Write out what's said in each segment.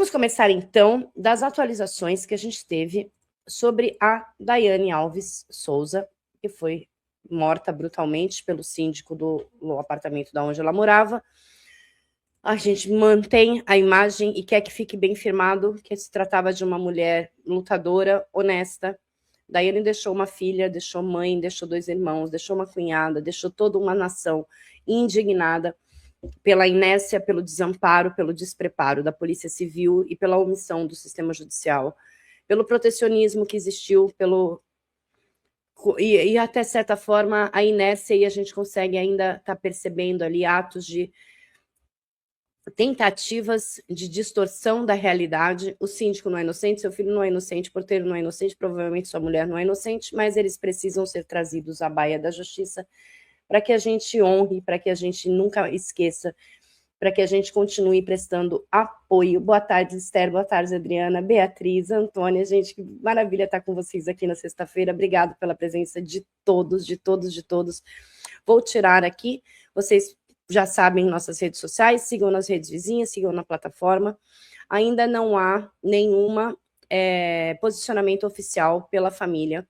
Vamos começar, então, das atualizações que a gente teve sobre a Daiane Alves Souza, que foi morta brutalmente pelo síndico do apartamento da onde ela morava. A gente mantém a imagem e quer que fique bem firmado que se tratava de uma mulher lutadora, honesta. Daiane deixou uma filha, deixou mãe, deixou 2 irmãos, deixou uma cunhada, deixou toda uma nação indignada pela inércia, pelo desamparo, pelo despreparo da Polícia Civil e pela omissão do sistema judicial, pelo protecionismo que existiu, e até certa forma a inércia, e a gente consegue ainda estar percebendo ali atos de tentativas de distorção da realidade. O síndico não é inocente, seu filho não é inocente, o porteiro não é inocente, provavelmente sua mulher não é inocente, mas eles precisam ser trazidos à baia da justiça para que a gente honre, para que a gente nunca esqueça, para que a gente continue prestando apoio. Boa tarde, Esther, boa tarde, Adriana, Beatriz, Antônia, gente, que maravilha estar com vocês aqui na sexta-feira. Obrigado pela presença de todos, de todos, de todos. Vou tirar aqui, vocês já sabem nossas redes sociais, sigam nas redes vizinhas, sigam na plataforma. Ainda não há nenhuma posicionamento oficial pela família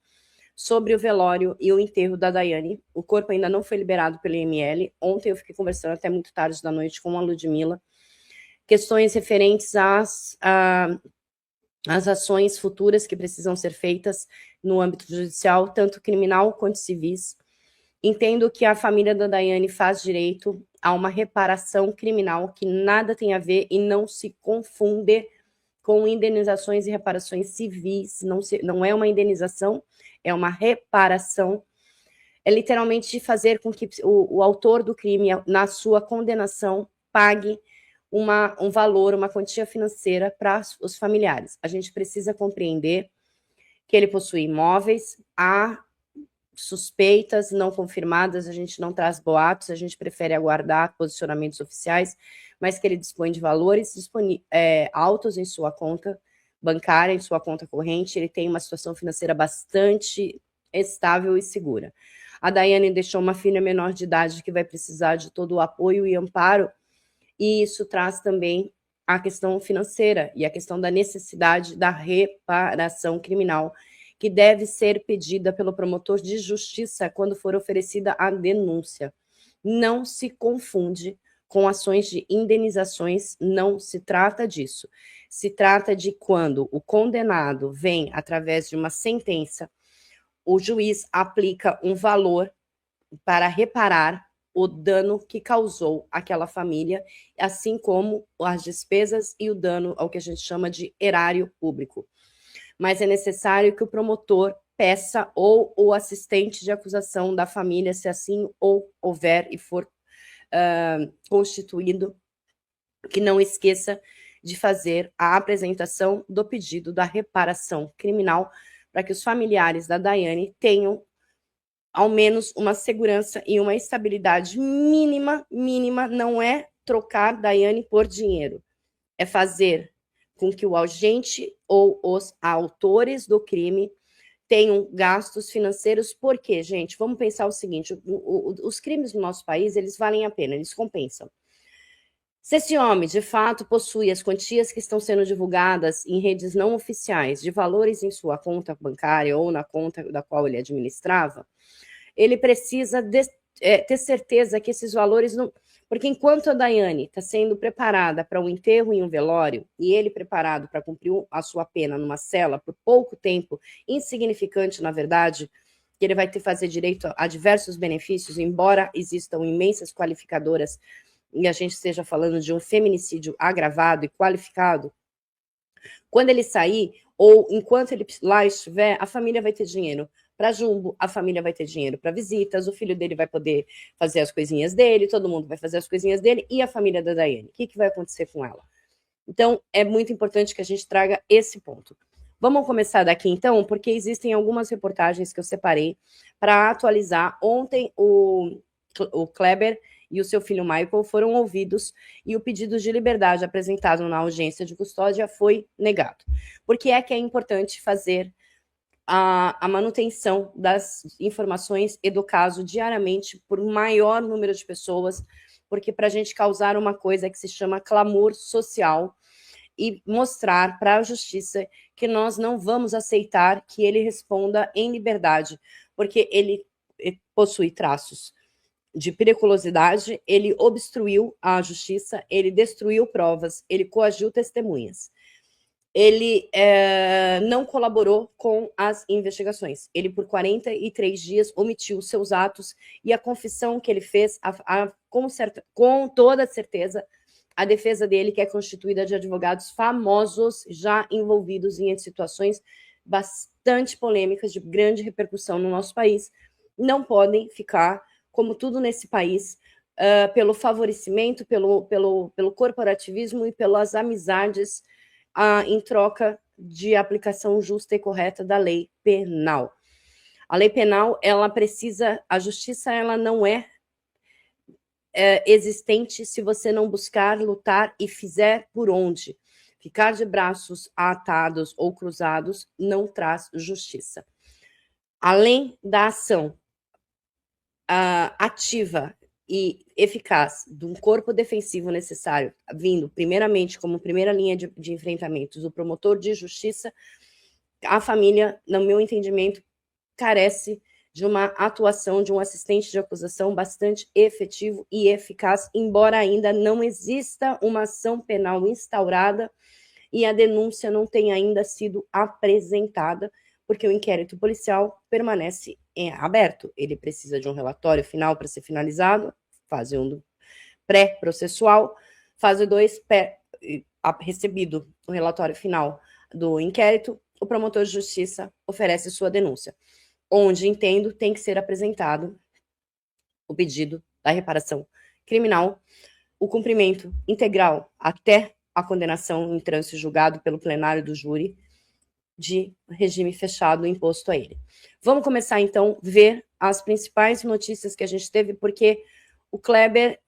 sobre o velório e o enterro da Daiane. O corpo ainda não foi liberado pelo IML. Ontem eu fiquei conversando até muito tarde da noite com a Ludmilla. Questões referentes às ações futuras que precisam ser feitas no âmbito judicial, tanto criminal quanto civis. Entendo que a família da Daiane faz direito a uma reparação criminal que nada tem a ver e não se confunde com indenizações e reparações civis. Não é uma indenização, é uma reparação. É literalmente fazer com que o autor do crime, na sua condenação, pague um valor, uma quantia financeira para os familiares. A gente precisa compreender que ele possui imóveis, há suspeitas não confirmadas, a gente não traz boatos, a gente prefere aguardar posicionamentos oficiais, mas que ele dispõe de valores altos em sua conta bancária, em sua conta corrente, ele tem uma situação financeira bastante estável e segura. A Daiane deixou uma filha menor de idade que vai precisar de todo o apoio e amparo, e isso traz também a questão financeira e a questão da necessidade da reparação criminal, que deve ser pedida pelo promotor de justiça quando for oferecida a denúncia. Não se confunde com ações de indenizações, não se trata disso. Se trata de quando o condenado vem através de uma sentença, o juiz aplica um valor para reparar o dano que causou aquela família, assim como as despesas e o dano ao que a gente chama de erário público. Mas é necessário que o promotor peça ou o assistente de acusação da família, se assim houver e for constituído, que não esqueça de fazer a apresentação do pedido da reparação criminal para que os familiares da Daiane tenham ao menos uma segurança e uma estabilidade mínima, não é trocar Daiane por dinheiro, é fazer com que o agente ou os autores do crime tenham gastos financeiros, porque, gente, vamos pensar o seguinte, os crimes no nosso país, eles valem a pena, eles compensam. Se esse homem, de fato, possui as quantias que estão sendo divulgadas em redes não oficiais de valores em sua conta bancária ou na conta da qual ele administrava, ele precisa ter certeza que esses valores não... Porque enquanto a Daiane está sendo preparada para um enterro e um velório, e ele preparado para cumprir a sua pena numa cela por pouco tempo, insignificante, na verdade, que ele vai ter que fazer direito a diversos benefícios, embora existam imensas qualificadoras, e a gente esteja falando de um feminicídio agravado e qualificado, quando ele sair, ou enquanto ele lá estiver, a família vai ter dinheiro para jumbo, a família vai ter dinheiro para visitas, o filho dele vai poder fazer as coisinhas dele, todo mundo vai fazer as coisinhas dele, e a família da Daiane, o que vai acontecer com ela? Então, é muito importante que a gente traga esse ponto. Vamos começar daqui, então, porque existem algumas reportagens que eu separei para atualizar. Ontem, o Kleber e o seu filho Michael foram ouvidos e o pedido de liberdade apresentado na audiência de custódia foi negado. Por que é importante fazer a manutenção das informações e do caso diariamente por maior número de pessoas, porque para a gente causar uma coisa que se chama clamor social e mostrar para a justiça que nós não vamos aceitar que ele responda em liberdade, porque ele possui traços de periculosidade, ele obstruiu a justiça, ele destruiu provas, ele coagiu testemunhas. Ele não colaborou com as investigações. Ele, por 43 dias, omitiu seus atos e a confissão que ele fez, com toda certeza, a defesa dele, que é constituída de advogados famosos, já envolvidos em situações bastante polêmicas, de grande repercussão no nosso país, não podem ficar, como tudo nesse país, pelo favorecimento, pelo corporativismo e pelas amizades em troca de aplicação justa e correta da lei penal. A lei penal, ela precisa, a justiça, ela não é existente se você não buscar, lutar e fizer por onde. Ficar de braços atados ou cruzados não traz justiça. Além da ação ativa e eficaz de um corpo defensivo necessário, vindo primeiramente como primeira linha de enfrentamentos do promotor de justiça, a família, no meu entendimento, carece de uma atuação de um assistente de acusação bastante efetivo e eficaz, embora ainda não exista uma ação penal instaurada e a denúncia não tenha ainda sido apresentada, porque o inquérito policial permanece aberto. Ele precisa de um relatório final para ser finalizado, fase 1 do pré-processual, fase 2, recebido o relatório final do inquérito, o promotor de justiça oferece sua denúncia, onde, entendo, tem que ser apresentado o pedido da reparação criminal, o cumprimento integral até a condenação em trânsito julgado pelo plenário do júri de regime fechado imposto a ele. Vamos começar, então, a ver as principais notícias que a gente teve, porque o Kleber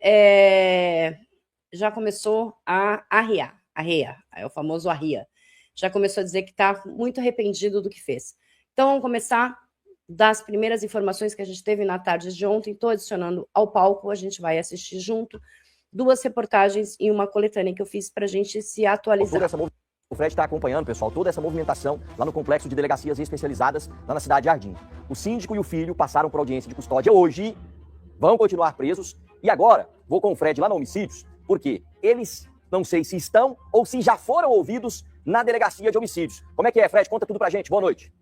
já começou a arrear, é o famoso arria. Já começou a dizer que está muito arrependido do que fez. Então, vamos começar das primeiras informações que a gente teve na tarde de ontem. Estou adicionando ao palco, a gente vai assistir junto 2 reportagens e uma coletânea que eu fiz para a gente se atualizar. O Fred está acompanhando, pessoal, toda essa movimentação lá no complexo de delegacias especializadas lá na cidade de Jardim. O síndico e o filho passaram por audiência de custódia hoje, vão continuar presos. E agora, vou com o Fred lá no Homicídios, porque eles não sei se estão ou se já foram ouvidos na delegacia de homicídios. Como é que é, Fred? Conta tudo pra gente. Boa noite.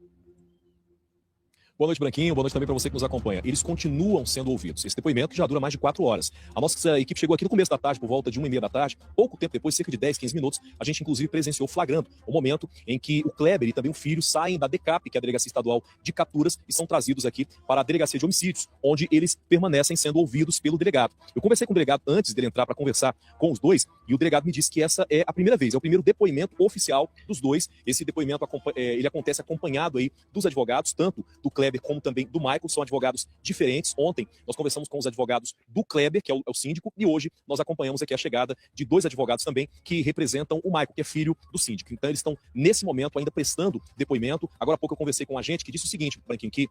Boa noite, Branquinho. Boa noite também para você que nos acompanha. Eles continuam sendo ouvidos. Esse depoimento já dura mais de 4 horas. A nossa equipe chegou aqui no começo da tarde, por volta de 1h30 da tarde. Pouco tempo depois, cerca de 10, 15 minutos, a gente inclusive presenciou flagrando o momento em que o Kleber e também o filho saem da DECAP, que é a Delegacia Estadual de Capturas, e são trazidos aqui para a Delegacia de Homicídios, onde eles permanecem sendo ouvidos pelo delegado. Eu conversei com o delegado antes dele entrar para conversar com os dois, e o delegado me disse que essa é a primeira vez, é o primeiro depoimento oficial dos dois. Esse depoimento ele acontece acompanhado aí dos advogados, tanto do Kleber como também do Michael, são advogados diferentes. Ontem nós conversamos com os advogados do Kleber, que é o síndico, e hoje nós acompanhamos aqui a chegada de 2 advogados também que representam o Michael, que é filho do síndico. Então eles estão, nesse momento, ainda prestando depoimento. Agora há pouco eu conversei com um agente que disse o seguinte, Branquinho, que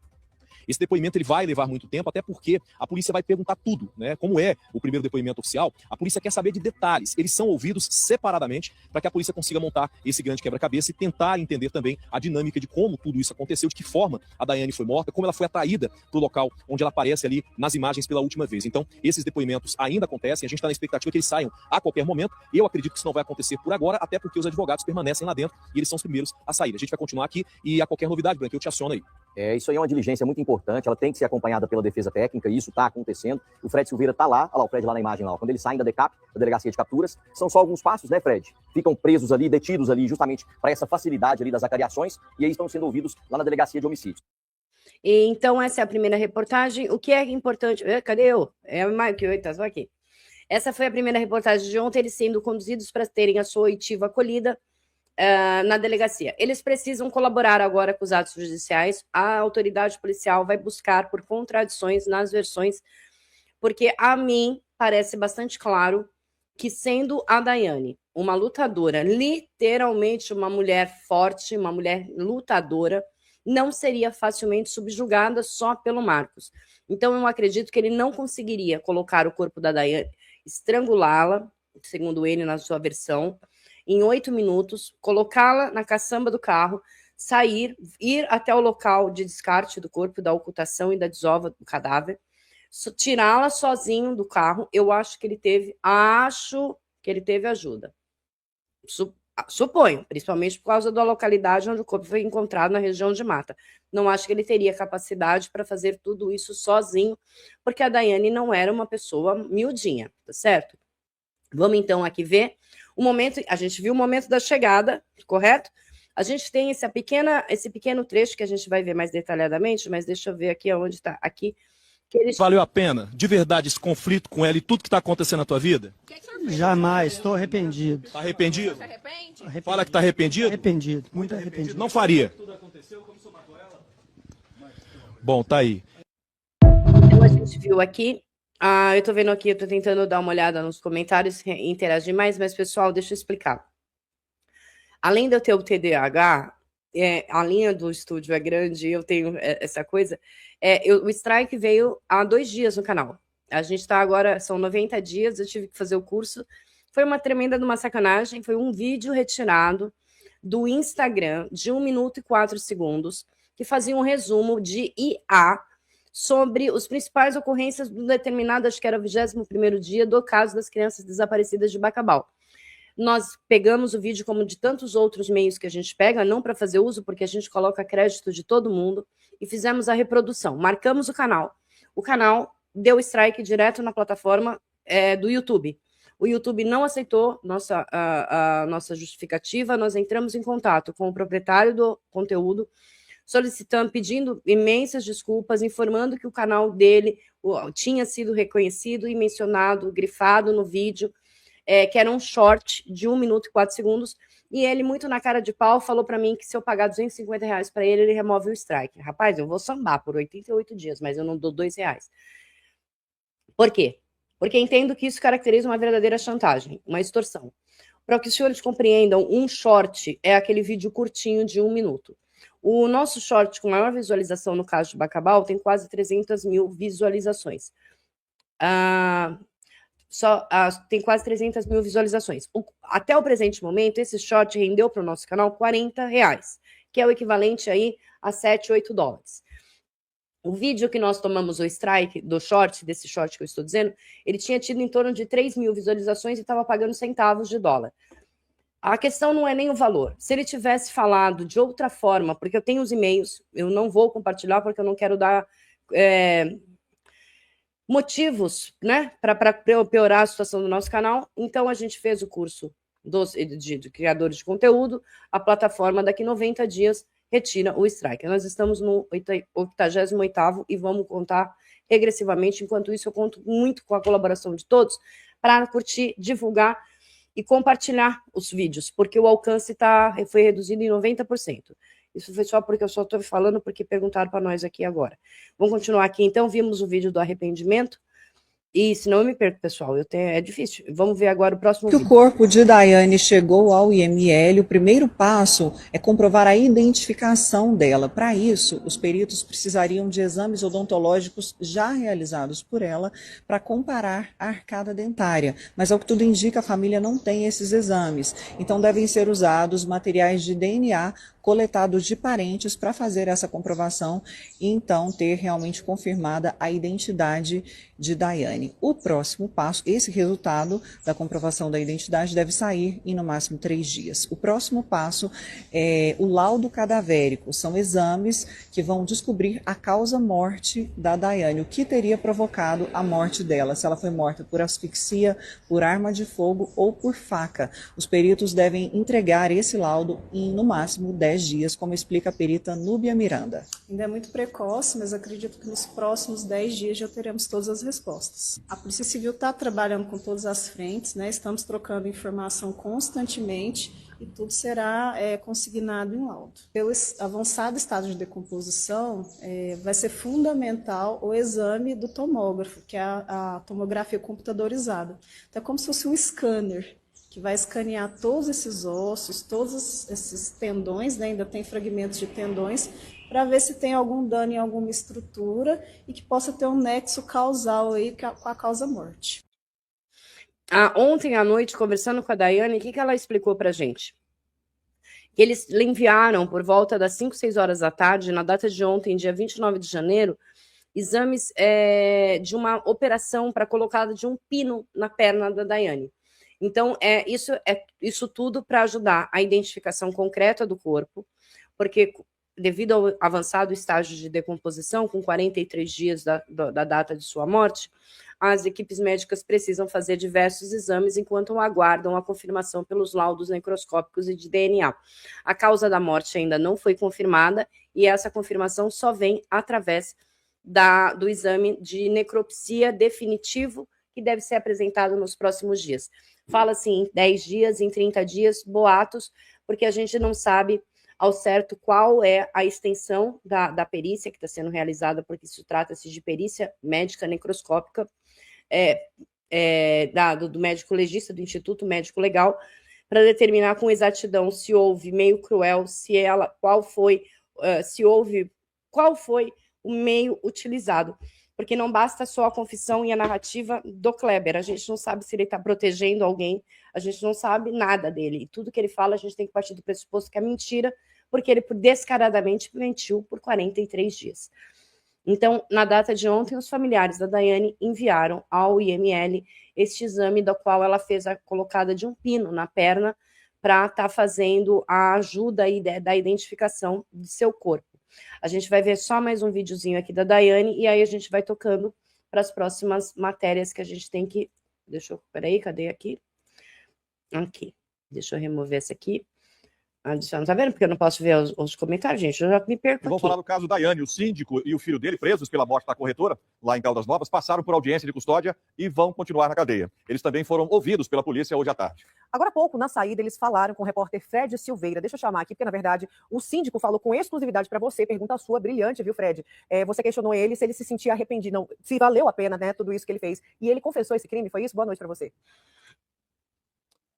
esse depoimento ele vai levar muito tempo, até porque a polícia vai perguntar tudo, né? Como é o primeiro depoimento oficial, a polícia quer saber de detalhes. Eles são ouvidos separadamente para que a polícia consiga montar esse grande quebra-cabeça e tentar entender também a dinâmica de como tudo isso aconteceu, de que forma a Daiane foi morta, como ela foi atraída para o local onde ela aparece ali nas imagens pela última vez. Então, esses depoimentos ainda acontecem, a gente está na expectativa que eles saiam a qualquer momento. Eu acredito que isso não vai acontecer por agora, até porque os advogados permanecem lá dentro e eles são os primeiros a sair. A gente vai continuar aqui e a qualquer novidade, Branco, eu te aciono aí. Isso aí é uma diligência muito importante, ela tem que ser acompanhada pela defesa técnica, e isso está acontecendo. O Fred Silveira está lá, olha lá o Fred lá na imagem, lá, quando eles saem da DECAP, da Delegacia de Capturas, são só alguns passos, né, Fred? Ficam presos ali, detidos ali, justamente para essa facilidade ali das acariações, e aí estão sendo ouvidos lá na Delegacia de Homicídios. Então, essa é a primeira reportagem. O que é importante... Cadê eu? É o Mike, tá só aqui. Essa foi a primeira reportagem de ontem, eles sendo conduzidos para terem a sua oitiva acolhida na delegacia. Eles precisam colaborar agora com os atos judiciais. A autoridade policial vai buscar por contradições nas versões, porque a mim parece bastante claro que, sendo a Daiane uma lutadora, literalmente uma mulher forte, uma mulher lutadora, não seria facilmente subjugada só pelo Marcos. Então, eu acredito que ele não conseguiria colocar o corpo da Daiane, estrangulá-la, segundo ele, na sua versão, em 8 minutos, colocá-la na caçamba do carro, sair, ir até o local de descarte do corpo, da ocultação e da desova do cadáver, tirá-la sozinho do carro. Eu acho que ele teve ajuda. Suponho, principalmente por causa da localidade onde o corpo foi encontrado, na região de mata. Não acho que ele teria capacidade para fazer tudo isso sozinho, porque a Daiane não era uma pessoa miudinha, tá certo? Vamos então aqui ver o momento. A gente viu o momento da chegada, correto? A gente tem esse pequeno trecho que a gente vai ver mais detalhadamente, mas deixa eu ver aqui onde está. Aqui. Valeu a pena, de verdade, esse conflito com ela e tudo que está acontecendo na tua vida? Jamais, estou arrependido. Está arrependido? Fala que está arrependido? Arrependido, muito arrependido. Não faria. Bom, tá aí. Então a gente viu aqui. Eu estou vendo aqui, eu estou tentando dar uma olhada nos comentários, interagir mais, mas pessoal, deixa eu explicar. Além de eu ter o TDAH, a linha do estúdio é grande, eu tenho essa coisa. O strike veio há 2 dias no canal. A gente está agora, são 90 dias, eu tive que fazer o curso. Foi uma tremenda de uma sacanagem, foi um vídeo retirado do Instagram de 1 minuto e 4 segundos, que fazia um resumo de IA sobre as principais ocorrências do determinado, acho que era o 21º dia, do caso das crianças desaparecidas de Bacabal. Nós pegamos o vídeo como de tantos outros meios que a gente pega, não para fazer uso, porque a gente coloca crédito de todo mundo, e fizemos a reprodução. Marcamos o canal. O canal deu strike direto na plataforma do YouTube. O YouTube não aceitou a nossa justificativa, nós entramos em contato com o proprietário do conteúdo, solicitando, pedindo imensas desculpas, informando que o canal dele tinha sido reconhecido e mencionado, grifado no vídeo, que era um short de 1 minuto e 4 segundos, e ele, muito na cara de pau, falou para mim que se eu pagar R$250 para ele remove o strike. Rapaz, eu vou sambar por 88 dias, mas eu não dou R$2. Por quê? Porque entendo que isso caracteriza uma verdadeira chantagem, uma extorsão. Para que os senhores compreendam, um short é aquele vídeo curtinho de 1 minuto. O nosso short com maior visualização, no caso de Bacabal, tem quase 300 mil visualizações. Tem quase 300 mil visualizações. Até o presente momento, esse short rendeu para o nosso canal R$40, que é o equivalente aí a 7, 8 dólares. O vídeo que nós tomamos o strike do short, desse short que eu estou dizendo, ele tinha tido em torno de 3 mil visualizações e estava pagando centavos de dólar. A questão não é nem o valor. Se ele tivesse falado de outra forma, porque eu tenho os e-mails, eu não vou compartilhar porque eu não quero dar motivos, né, para piorar a situação do nosso canal. Então a gente fez o curso de criadores de conteúdo, a plataforma daqui 90 dias retira o strike. Nós estamos no 88º e vamos contar regressivamente. Enquanto isso, eu conto muito com a colaboração de todos para curtir, divulgar e compartilhar os vídeos, porque o alcance foi reduzido em 90%. Isso foi só porque eu só estou falando porque perguntaram para nós aqui agora. Vamos continuar aqui, então. Vimos o vídeo do arrependimento. E senão eu me perco, pessoal. É difícil. Vamos ver agora o próximo vídeo. O corpo de Daiane chegou ao IML. O primeiro passo é comprovar a identificação dela. Para isso, os peritos precisariam de exames odontológicos já realizados por ela para comparar a arcada dentária. Mas, ao que tudo indica, a família não tem esses exames. Então, devem ser usados materiais de DNA coletados de parentes para fazer essa comprovação e então ter realmente confirmada a identidade de Daiane. O próximo passo, esse resultado da comprovação da identidade deve sair em no máximo 3 dias. O próximo passo é o laudo cadavérico, são exames que vão descobrir a causa-morte da Daiane, o que teria provocado a morte dela, se ela foi morta por asfixia, por arma de fogo ou por faca. Os peritos devem entregar esse laudo em no máximo 10 dias, como explica a perita Núbia Miranda. Ainda é muito precoce, mas acredito que nos próximos 10 dias já teremos todas as respostas. A Polícia Civil está trabalhando com todas as frentes, né? Estamos trocando informação constantemente e tudo será consignado em laudo. Pelo avançado estado de decomposição, vai ser fundamental o exame do tomógrafo, que é a tomografia computadorizada. Então é como se fosse um scanner, que vai escanear todos esses ossos, todos esses tendões, né? Ainda tem fragmentos de tendões, para ver se tem algum dano em alguma estrutura e que possa ter um nexo causal aí com a causa-morte. Ontem à noite, conversando com a Daiane, o que ela explicou pra gente? Que eles lhe enviaram, por volta das 5, 6 horas da tarde, na data de ontem, dia 29 de janeiro, exames de uma operação para colocada de um pino na perna da Daiane. Então, isso tudo para ajudar a identificação concreta do corpo, porque devido ao avançado estágio de decomposição, com 43 dias da data de sua morte, as equipes médicas precisam fazer diversos exames enquanto aguardam a confirmação pelos laudos necroscópicos e de DNA. A causa da morte ainda não foi confirmada e essa confirmação só vem através do exame de necropsia definitivo que deve ser apresentado nos próximos dias. Fala-se em 10 dias, em 30 dias, boatos, porque a gente não sabe ao certo qual é a extensão da perícia que está sendo realizada, porque isso trata-se de perícia médica necroscópica do médico legista, do Instituto Médico Legal, para determinar com exatidão se houve meio cruel, qual foi o meio utilizado. Porque não basta só a confissão e a narrativa do Kleber, a gente não sabe se ele está protegendo alguém, a gente não sabe nada dele. E tudo que ele fala, a gente tem que partir do pressuposto que é mentira, porque ele descaradamente mentiu por 43 dias. Então, na data de ontem, os familiares da Daiane enviaram ao IML este exame, do qual ela fez a colocada de um pino na perna para estar fazendo a ajuda aí da identificação de seu corpo. A gente vai ver só mais um videozinho aqui da Daiane e aí a gente vai tocando para as próximas matérias que a gente tem que... Peraí, cadê aqui? Aqui. Deixa eu remover essa aqui. Não tá vendo? Porque eu não posso ver os comentários, gente. Eu já me perco aqui. Vamos falar do caso Daiane. O síndico e o filho dele, presos pela morte da corretora, lá em Caldas Novas, passaram por audiência de custódia e vão continuar na cadeia. Eles também foram ouvidos pela polícia hoje à tarde. Agora há pouco, na saída, eles falaram com o repórter Fred Silveira. Deixa eu chamar aqui, porque, na verdade, o síndico falou com exclusividade para você. Pergunta sua brilhante, viu, Fred? Você questionou ele se ele se sentia arrependido, não, se valeu a pena, né, tudo isso que ele fez. E ele confessou esse crime, foi isso? Boa noite para você.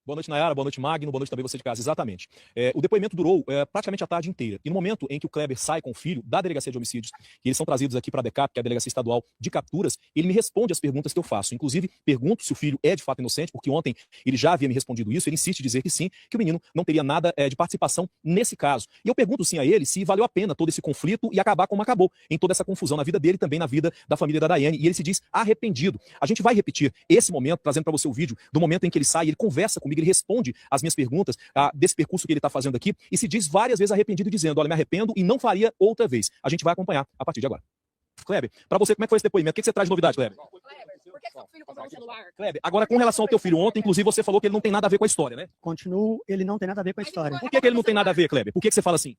Boa noite, Nayara. Boa noite, Magno. Boa noite também você de casa. Exatamente. O depoimento durou praticamente a tarde inteira. E no momento em que o Kleber sai com o filho da Delegacia de Homicídios, e eles são trazidos aqui para a DECAP, que é a Delegacia Estadual de Capturas, ele me responde as perguntas que eu faço. Inclusive, pergunto se o filho é de fato inocente, porque ontem ele já havia me respondido isso. Ele insiste em dizer que sim, que o menino não teria nada de participação nesse caso. E eu pergunto sim a ele se valeu a pena todo esse conflito e acabar como acabou, em toda essa confusão na vida dele e também na vida da família da Daiane. E ele se diz arrependido. A gente vai repetir esse momento, trazendo para você o vídeo do momento em que ele sai, ele conversa comigo, ele responde as minhas perguntas desse percurso que ele está fazendo aqui e se diz várias vezes arrependido, dizendo, olha, me arrependo e não faria outra vez. A gente vai acompanhar a partir de agora. Kleber, para você, como é que foi esse depoimento? O que você traz de novidade, Kleber? Por que seu filho comprou um celular? Kleber, agora com relação ao teu filho, ontem, inclusive, você falou que ele não tem nada a ver com a história, né? Continuo, ele não tem nada a ver com a história. Por que ele não tem nada a ver, Kleber? Por que você fala assim?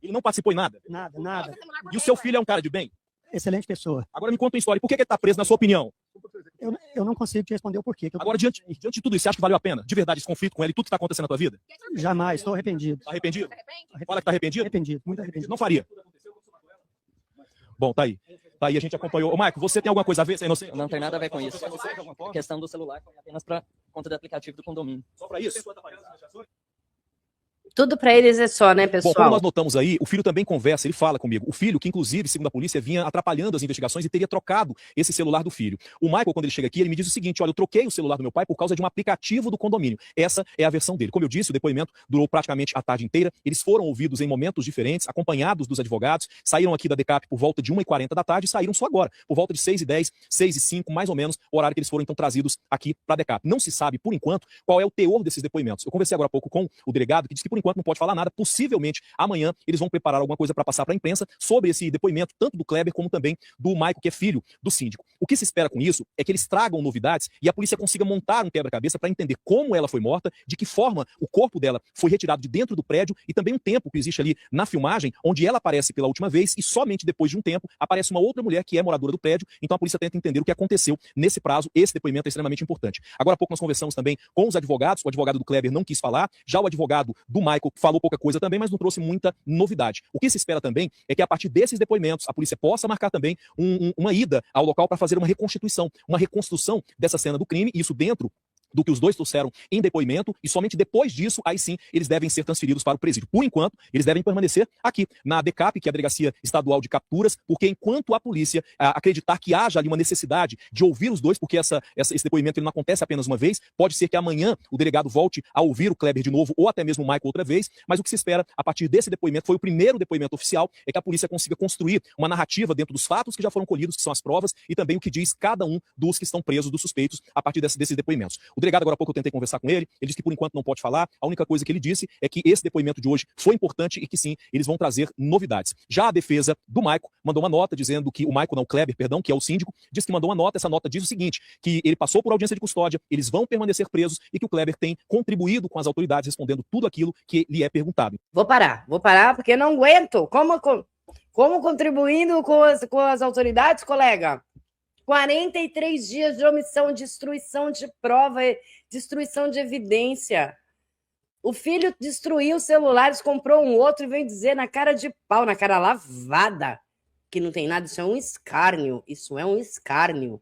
Ele não participou em nada? Nada, nada. E o seu filho é um cara de bem? Excelente pessoa. Agora me conta uma história. Por que ele está preso, na sua opinião? Eu não consigo te responder o porquê. Agora, diante de tudo isso, você acha que valeu a pena? De verdade, esse conflito com ele, tudo que está acontecendo na tua vida? Jamais, estou arrependido. Tá arrependido? Fala que tá arrependido? Arrependido, muito arrependido. Não faria. Bom, tá aí. Tá aí, a gente acompanhou. Ô, Marco, você tem alguma coisa a ver? Você é inocente? Não tem nada a ver com isso. A questão do celular foi apenas para conta do aplicativo do condomínio. Só pra isso? Tudo para eles é só, né, Bom, pessoal? como nós notamos aí, o filho também conversa, ele fala comigo. O filho, que inclusive, segundo a polícia, vinha atrapalhando as investigações e teria trocado esse celular do filho. O Michael, quando ele chega aqui, ele me diz o seguinte, olha, eu troquei o celular do meu pai por causa de um aplicativo do condomínio. Essa é a versão dele. Como eu disse, o depoimento durou praticamente a tarde inteira. Eles foram ouvidos em momentos diferentes, acompanhados dos advogados, saíram aqui da DECAP por volta de 1h40 da tarde e saíram só agora, por volta de 6h10, 6h05, mais ou menos, o horário que eles foram então trazidos aqui para a DECAP. Não se sabe, por enquanto, qual é o teor desses depoimentos. Eu conversei agora há pouco com o delegado, que disse que por enquanto não pode falar nada. Possivelmente, amanhã, eles vão preparar alguma coisa para passar para a imprensa sobre esse depoimento, tanto do Kleber como também do Michael, que é filho do síndico. O que se espera com isso é que eles tragam novidades e a polícia consiga montar um quebra-cabeça para entender como ela foi morta, de que forma o corpo dela foi retirado de dentro do prédio e também um tempo que existe ali na filmagem, onde ela aparece pela última vez e somente depois de um tempo aparece uma outra mulher que é moradora do prédio. Então a polícia tenta entender o que aconteceu nesse prazo. Esse depoimento é extremamente importante. Agora há pouco nós conversamos também com os advogados. O advogado do Kleber não quis falar, já o advogado do Michael falou pouca coisa também, mas não trouxe muita novidade. O que se espera também é que a partir desses depoimentos a polícia possa marcar também uma ida ao local para fazer uma reconstituição, uma reconstrução dessa cena do crime, e isso dentro do que os dois trouxeram em depoimento e somente depois disso, aí sim, eles devem ser transferidos para o presídio. Por enquanto, eles devem permanecer aqui na DECAP, que é a Delegacia Estadual de Capturas, porque enquanto a polícia acreditar que haja ali uma necessidade de ouvir os dois, porque esse depoimento ele não acontece apenas uma vez, pode ser que amanhã o delegado volte a ouvir o Kleber de novo ou até mesmo o Michael outra vez, mas o que se espera a partir desse depoimento, foi o primeiro depoimento oficial, é que a polícia consiga construir uma narrativa dentro dos fatos que já foram colhidos, que são as provas, e também o que diz cada um dos que estão presos, dos suspeitos, a partir desses depoimentos. O delegado, agora há pouco eu tentei conversar com ele disse que por enquanto não pode falar, a única coisa que ele disse é que esse depoimento de hoje foi importante e que sim, eles vão trazer novidades. Já a defesa do Michael mandou uma nota dizendo que, o Kleber, perdão, que é o síndico, disse que mandou uma nota, essa nota diz o seguinte, que ele passou por audiência de custódia, eles vão permanecer presos e que o Kleber tem contribuído com as autoridades, respondendo tudo aquilo que lhe é perguntado. Vou parar porque não aguento. Como contribuindo com as autoridades, colega? 43 dias de omissão, destruição de prova, destruição de evidência. O filho destruiu os celulares, comprou um outro e veio dizer na cara de pau, na cara lavada, que não tem nada. Isso é um escárnio. Isso é um escárnio.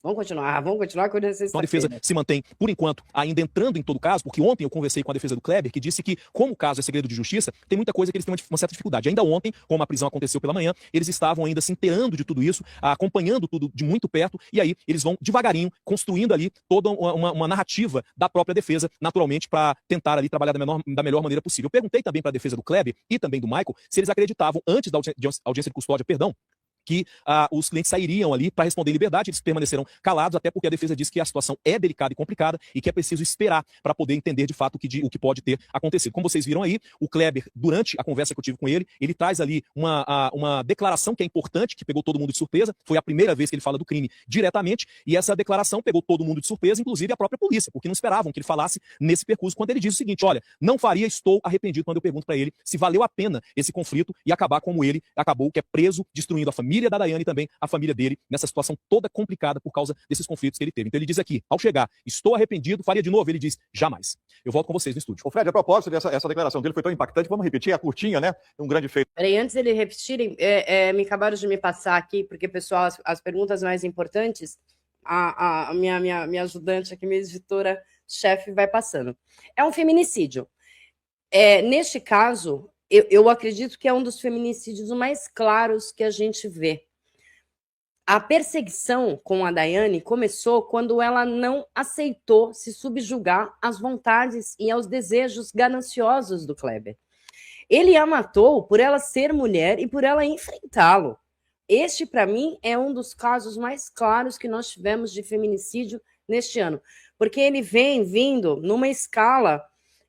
Vamos continuar com essa Então a defesa se mantém, por enquanto, ainda entrando em todo o caso, porque ontem eu conversei com a defesa do Kleber, que disse que, como o caso é segredo de justiça, tem muita coisa que eles têm uma certa dificuldade. Ainda ontem, como a prisão aconteceu pela manhã, eles estavam ainda se inteirando de tudo isso, acompanhando tudo de muito perto, e aí eles vão devagarinho construindo ali toda uma narrativa da própria defesa, naturalmente, para tentar ali trabalhar da melhor maneira possível. Eu perguntei também para a defesa do Kleber e também do Michael se eles acreditavam, antes da audiência de custódia, que os clientes sairiam ali para responder em liberdade, eles permaneceram calados, até porque a defesa diz que a situação é delicada e complicada e que é preciso esperar para poder entender de fato o que pode ter acontecido. Como vocês viram aí, o Kleber, durante a conversa que eu tive com ele traz ali uma declaração que é importante, que pegou todo mundo de surpresa, foi a primeira vez que ele fala do crime diretamente, e essa declaração pegou todo mundo de surpresa, inclusive a própria polícia, porque não esperavam que ele falasse nesse percurso, quando ele diz o seguinte, olha, não faria, estou arrependido, quando eu pergunto para ele se valeu a pena esse conflito e acabar como ele acabou, que é preso, destruindo a família da Daiane e também a família dele, nessa situação toda complicada por causa desses conflitos que ele teve. Então ele diz aqui, ao chegar, estou arrependido, faria de novo? Ele diz, jamais. Eu volto com vocês no estúdio. Ô Fred, a propósito essa declaração dele foi tão impactante, vamos repetir, a curtinha, né? Um grande feito. Peraí, antes de repetirem, me acabaram de me passar aqui, porque, pessoal, as perguntas mais importantes, a minha ajudante aqui, minha editora-chefe vai passando. É um feminicídio. Neste caso, eu acredito que é um dos feminicídios mais claros que a gente vê. A perseguição com a Daiane começou quando ela não aceitou se subjugar às vontades e aos desejos gananciosos do Kleber. Ele a matou por ela ser mulher e por ela enfrentá-lo. Este, para mim, é um dos casos mais claros que nós tivemos de feminicídio neste ano, porque ele vem vindo numa escala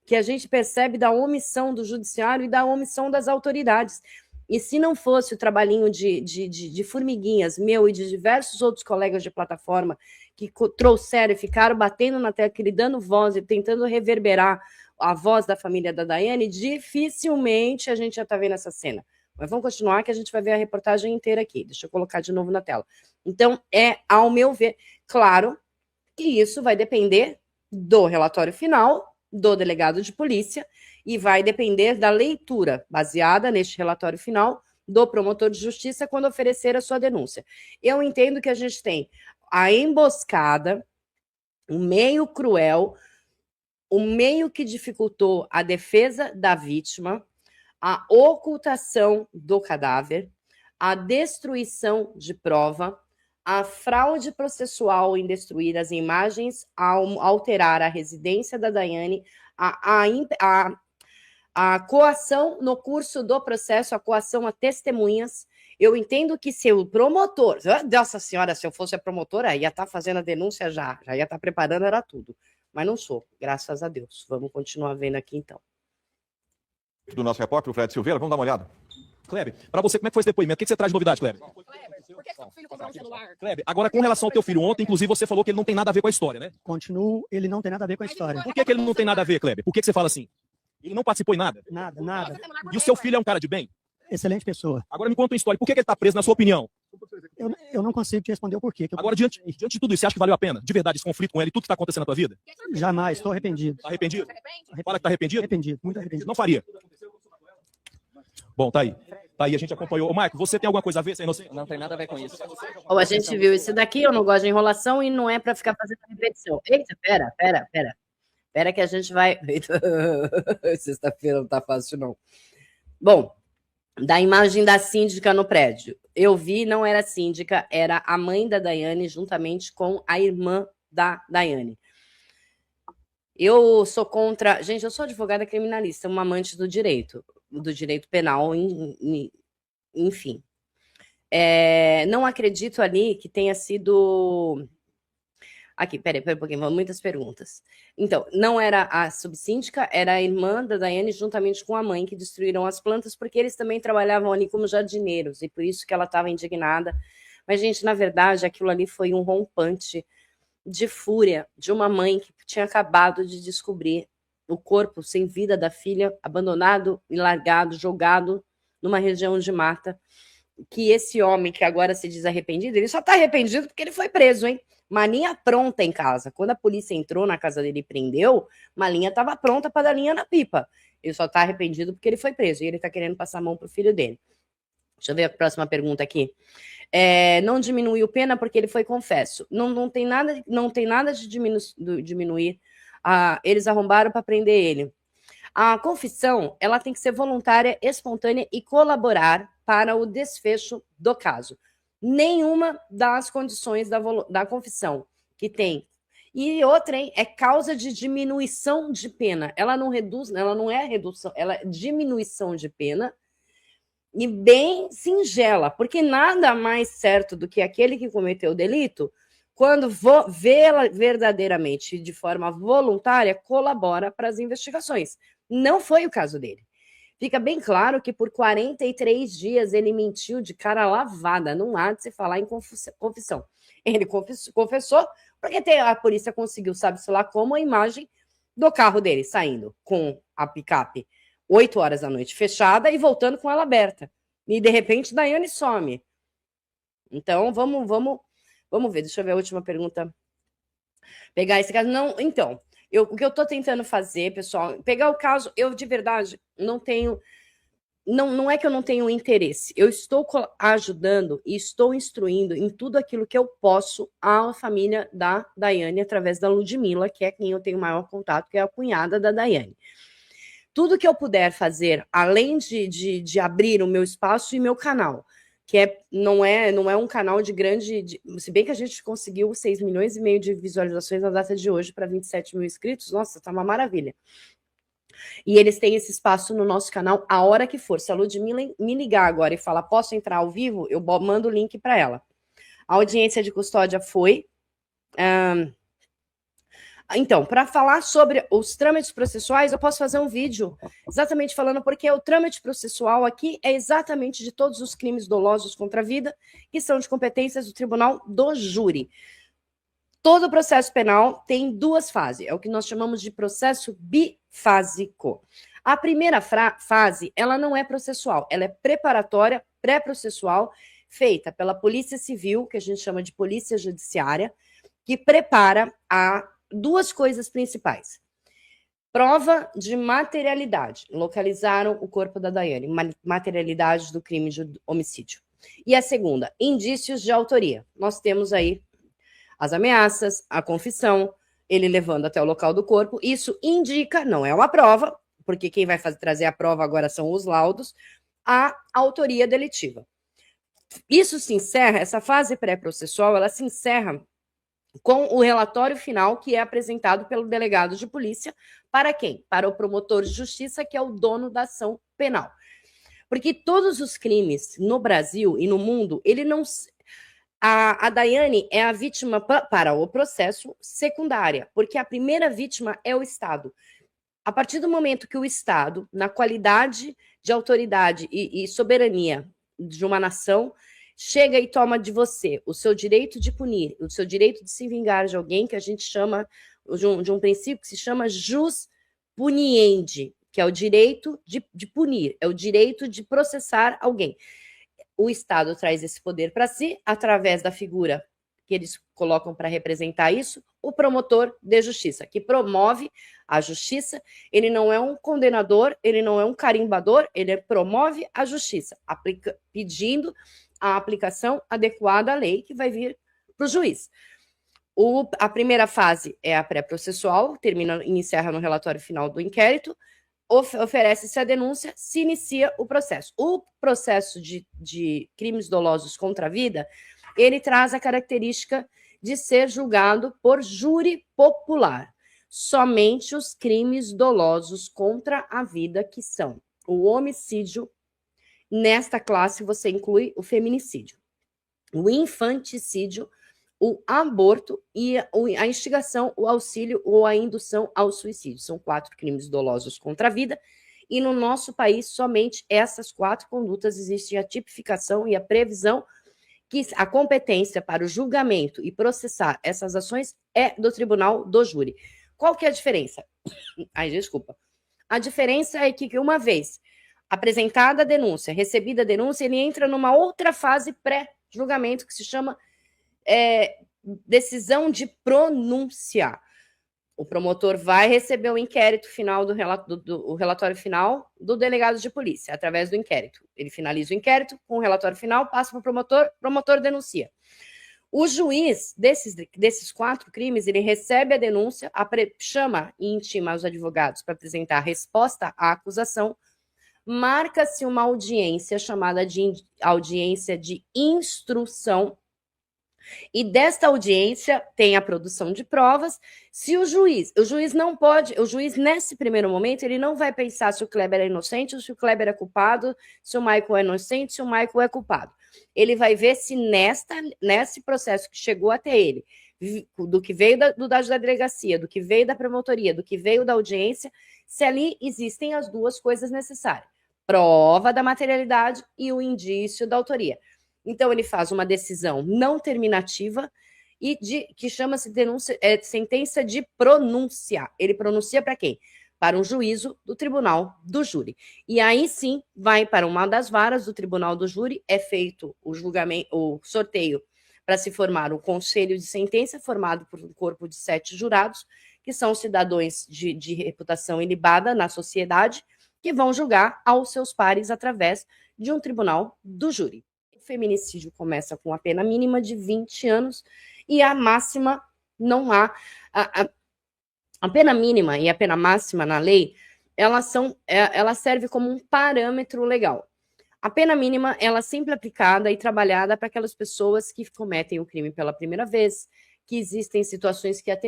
que a gente percebe da omissão do judiciário e da omissão das autoridades. E se não fosse o trabalhinho de formiguinhas, meu e de diversos outros colegas de plataforma que trouxeram e ficaram batendo na tecla e dando voz e tentando reverberar a voz da família da Daiane, dificilmente a gente já está vendo essa cena. Mas vamos continuar que a gente vai ver a reportagem inteira aqui. Deixa eu colocar de novo na tela. Então, ao meu ver, claro que isso vai depender do relatório final do delegado de polícia e vai depender da leitura baseada neste relatório final do promotor de justiça quando oferecer a sua denúncia. Eu entendo que a gente tem a emboscada, o meio cruel, o meio que dificultou a defesa da vítima, a ocultação do cadáver, a destruição de prova, a fraude processual em destruir as imagens ao alterar a residência da Daiane, a coação no curso do processo, a coação a testemunhas. Eu entendo que se o promotor, nossa senhora, se eu fosse a promotora, ia estar fazendo a denúncia já ia estar preparando, era tudo. Mas não sou, graças a Deus. Vamos continuar vendo aqui então. Do nosso repórter, o Fred Silveira, vamos dar uma olhada. Kleber, para você, como é que foi esse depoimento? O que você traz de novidade, Kleber? Por que seu filho comprou um celular? Kleber, agora com relação ao teu filho, ontem, inclusive, você falou que ele não tem nada a ver com a história, né? Continuo, ele não tem nada a ver com a história. Por que ele não tem nada a ver, Kleber? Por que você fala assim? Ele não participou em nada? Nada. E o seu filho é um cara de bem? Excelente pessoa. Agora me conta uma história. Por que ele está preso, na sua opinião? Eu não consigo te responder o porquê. Agora, diante de tudo isso, você acha que valeu a pena? De verdade, esse conflito com ele, tudo que está acontecendo na tua vida? Jamais, estou arrependido. Está arrependido? Fala que está arrependido? Arrependido, muito arrependido. Não faria. Bom, tá aí. Tá aí, a gente acompanhou. Ô, Marco, você tem alguma coisa a ver? Você é inocente? Não tem nada a ver com isso. Ou a gente viu isso daqui, eu não gosto de enrolação e não é para ficar fazendo repetição. Eita, pera. Pera que a gente vai... Sexta-feira não tá fácil, não. Bom, da imagem da síndica no prédio. Eu vi, não era síndica, era a mãe da Daiane juntamente com a irmã da Daiane. Eu sou contra... Gente, eu sou advogada criminalista, uma amante do direito penal, enfim. Não acredito ali que tenha sido... Aqui, peraí um pouquinho, muitas perguntas. Então, não era a subsíndica, era a irmã da Daiane juntamente com a mãe que destruíram as plantas, porque eles também trabalhavam ali como jardineiros, e por isso que ela estava indignada. Mas, gente, na verdade, aquilo ali foi um rompante de fúria de uma mãe que tinha acabado de descobrir o corpo sem vida da filha, abandonado e largado, jogado numa região de mata, que esse homem que agora se diz arrependido, ele só está arrependido porque ele foi preso, hein? Malinha pronta em casa. Quando a polícia entrou na casa dele e prendeu, Malinha estava pronta para dar linha na pipa. Ele só está arrependido porque ele foi preso e ele está querendo passar a mão pro filho dele. Deixa eu ver a próxima pergunta aqui. Não diminuiu pena porque ele foi confesso. Não tem nada de diminuir. Eles arrombaram para prender ele. A confissão, ela tem que ser voluntária, espontânea e colaborar para o desfecho do caso. Nenhuma das condições da confissão que tem. E outra, hein, é causa de diminuição de pena. Ela não reduz, ela não é redução, ela é diminuição de pena e bem singela, porque nada mais certo do que aquele que cometeu o delito, quando vê-la verdadeiramente de forma voluntária, colabora para as investigações. Não foi o caso dele. Fica bem claro que por 43 dias ele mentiu de cara lavada. Não há de se falar em confissão. Ele confessou porque a polícia conseguiu, sabe-se lá como, a imagem do carro dele saindo com a picape 8 horas da noite fechada e voltando com ela aberta. E de repente Daiane some. Então vamos ver. Deixa eu ver a última pergunta. Pegar esse caso. Não, então... o que eu estou tentando fazer, pessoal, pegar o caso, eu de verdade não tenho, não é que eu não tenho interesse, eu estou ajudando e estou instruindo em tudo aquilo que eu posso a família da Daiane, através da Ludmila, que é quem eu tenho maior contato, que é a cunhada da Daiane. Tudo que eu puder fazer, além de abrir o meu espaço e meu canal, que não é um canal de grande... se bem que a gente conseguiu 6,5 milhões de visualizações na data de hoje para 27 mil inscritos, nossa, tá uma maravilha. E eles têm esse espaço no nosso canal a hora que for. Se a Ludmila me ligar agora e falar, posso entrar ao vivo? Eu mando o link para ela. A audiência de custódia foi... Então, para falar sobre os trâmites processuais, eu posso fazer um vídeo exatamente falando porque o trâmite processual aqui é exatamente de todos os crimes dolosos contra a vida, que são de competências do tribunal do júri. Todo processo penal tem 2 fases, é o que nós chamamos de processo bifásico. A primeira fase, ela não é processual, ela é preparatória, pré-processual, feita pela Polícia Civil, que a gente chama de Polícia Judiciária, que prepara 2 coisas principais. Prova de materialidade. Localizaram o corpo da Daiane. Materialidade do crime de homicídio. E a segunda, indícios de autoria. Nós temos aí as ameaças, a confissão, ele levando até o local do corpo. Isso indica, não é uma prova, porque quem vai trazer a prova agora são os laudos, a autoria delitiva. Isso se encerra, essa fase pré-processual, ela se encerra com o relatório final que é apresentado pelo delegado de polícia para quem? Para o promotor de justiça, que é o dono da ação penal. Porque todos os crimes no Brasil e no mundo, ele não... A Daiane é a vítima para o processo secundária, porque a primeira vítima é o Estado. A partir do momento que o Estado, na qualidade de autoridade e soberania de uma nação, chega e toma de você o seu direito de punir, o seu direito de se vingar de alguém, que a gente chama de um princípio que se chama jus puniendi, que é o direito de punir, é o direito de processar alguém. O Estado traz esse poder para si, através da figura que eles colocam para representar isso, o promotor de justiça, que promove a justiça, ele não é um condenador, ele não é um carimbador, ele promove a justiça, pedindo a aplicação adequada à lei que vai vir para o juiz. A primeira fase é a pré-processual, termina e encerra no relatório final do inquérito, oferece-se a denúncia, se inicia o processo. O processo de crimes dolosos contra a vida, ele traz a característica de ser julgado por júri popular. Somente os crimes dolosos contra a vida, que são o homicídio, nesta classe você inclui o feminicídio, o infanticídio, o aborto e a instigação, o auxílio ou a indução ao suicídio. São 4 crimes dolosos contra a vida, e no nosso país, somente essas 4 condutas existe a tipificação e a previsão que a competência para o julgamento e processar essas ações é do tribunal do júri. Qual que é a diferença? Desculpa. A diferença é que uma vez apresentada a denúncia, recebida a denúncia, ele entra numa outra fase pré-julgamento que se chama decisão de pronunciar. O promotor vai receber o inquérito final o relatório final do delegado de polícia, através do inquérito. Ele finaliza o inquérito, com o relatório final, passa para o promotor denuncia. O juiz desses 4 crimes, ele recebe a denúncia, chama e intima os advogados para apresentar a resposta à acusação, marca-se uma audiência chamada de audiência de instrução, e desta audiência tem a produção de provas. Se o juiz não pode, o juiz nesse primeiro momento, ele não vai pensar se o Kleber é inocente ou se o Kleber é culpado, se o Michael é inocente, se o Michael é culpado. Ele vai ver se nesse processo que chegou até ele, do que veio da delegacia, do que veio da promotoria, do que veio da audiência, se ali existem as 2 coisas necessárias: prova da materialidade e o indício da autoria. Então, ele faz uma decisão não terminativa e que chama-se sentença de pronúncia. Ele pronuncia para quem? Para um juízo do tribunal do júri. E aí sim, vai para uma das varas do tribunal do júri, é feito o sorteio para se formar o conselho de sentença, formado por um corpo de 7 jurados, que são cidadãos de reputação ilibada na sociedade, que vão julgar aos seus pares através de um tribunal do júri. O feminicídio começa com a pena mínima de 20 anos e a máxima não há. A pena mínima e a pena máxima na lei, ela serve como um parâmetro legal. A pena mínima, ela é sempre aplicada e trabalhada para aquelas pessoas que cometem o crime pela primeira vez, que existem situações que até